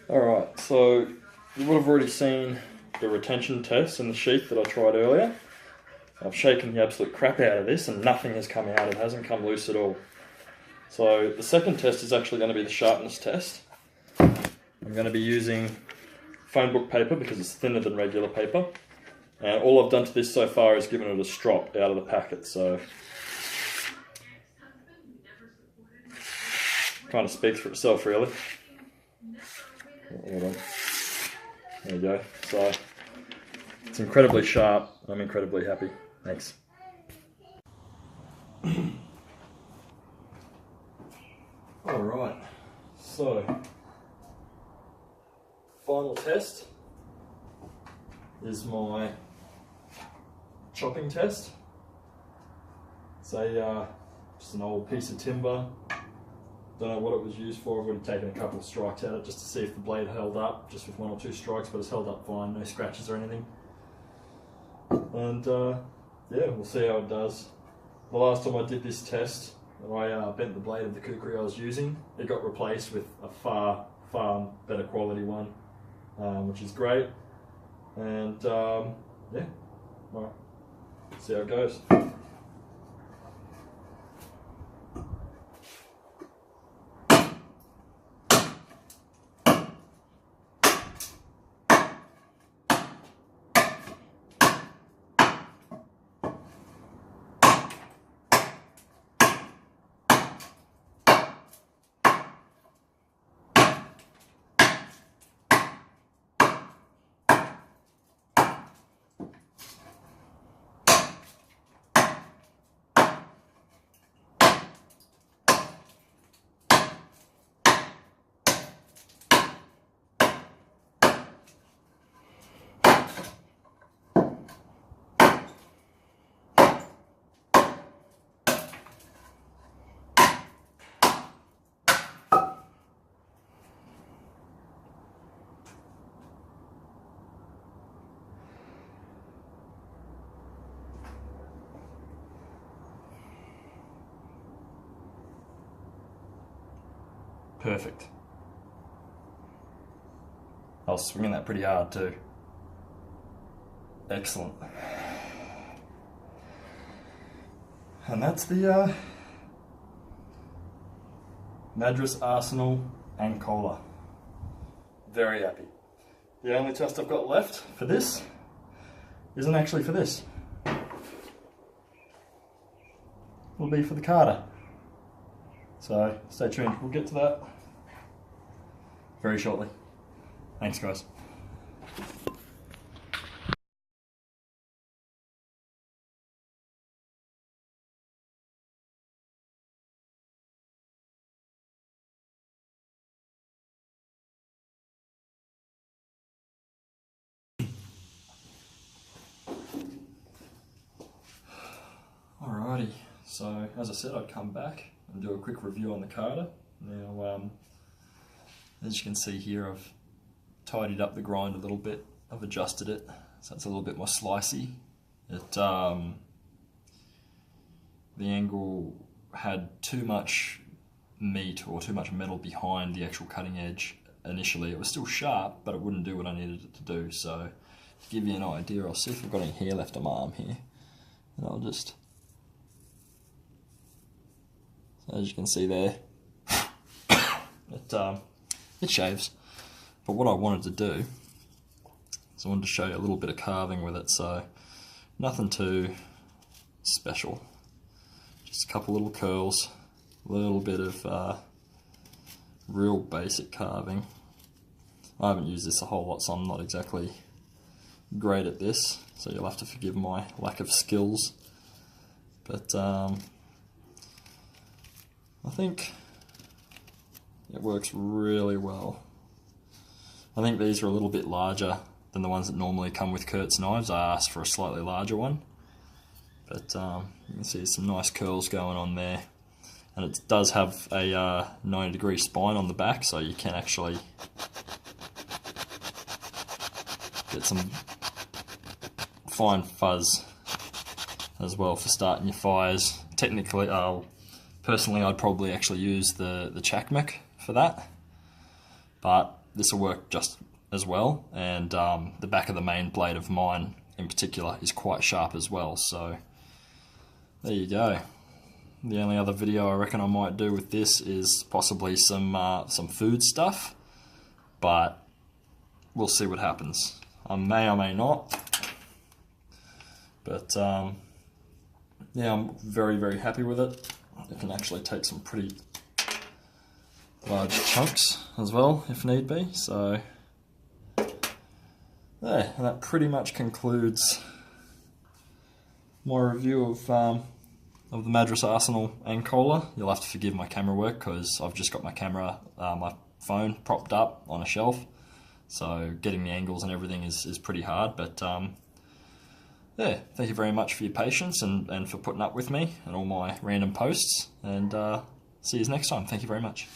Alright, so you would have already seen the retention test in the sheath that I tried earlier. I've shaken the absolute crap out of this and nothing has come out. It hasn't come loose at all. So the second test is actually going to be the sharpness test. I'm going to be using phone book paper because it's thinner than regular paper. And all I've done to this so far is given it a strop out of the packet, so kind of speaks for itself really. Hold on. There you go. So it's incredibly sharp. I'm incredibly happy. Thanks. Alright, so final test is my chopping test. It's just an old piece of timber. Don't know what it was used for. I've already taken a couple of strikes at it just to see if the blade held up, just with 1 or 2 strikes, but it's held up fine, no scratches or anything. And yeah, we'll see how it does. The last time I did this test, I bent the blade of the Kukri I was using. It got replaced with a far better quality one, which is great. And yeah, alright, see how it goes. Perfect. I was swinging that pretty hard too. Excellent. And that's the Madras Arsenal Ang Khola. Very happy. The only test I've got left for this isn't actually for this. It'll be for the Karda. So stay tuned, we'll get to that very shortly. Thanks guys. Alrighty, so as I said, I'd come back and do a quick review on the Karda. Now, as you can see here, I've tidied up the grind a little bit. I've adjusted it so it's a little bit more slicey. The angle had too much meat or too much metal behind the actual cutting edge initially. It was still sharp, but it wouldn't do what I needed it to do. So to give you an idea, I'll see if I've got any hair left on my arm here, and I'll just, as you can see there, it shaves. But what I wanted to do is I wanted to show you a little bit of carving with it, so nothing too special. Just a couple little curls, a little bit of real basic carving. I haven't used this a whole lot, so I'm not exactly great at this, so you'll have to forgive my lack of skills. But I think it works really well. I think these are a little bit larger than the ones that normally come with Kurt's knives. I asked for a slightly larger one, but you can see some nice curls going on there, and it does have a 90-degree spine on the back, so you can actually get some fine fuzz as well for starting your fires. Technically, personally, I'd probably actually use the Chakmak for that, but this will work just as well, and the back of the main blade of mine in particular is quite sharp as well, so there you go. The only other video I reckon I might do with this is possibly some food stuff, but we'll see what happens. I may or may not, but yeah, I'm very, very happy with it. It can actually take some pretty large chunks as well if need be, so there, and that pretty much concludes my review of the Madras Arsenal Ang Khola. You'll have to forgive my camera work because I've just got my camera, my phone propped up on a shelf, so getting the angles and everything is pretty hard, but yeah, thank you very much for your patience and for putting up with me and all my random posts, and see you next time. Thank you very much.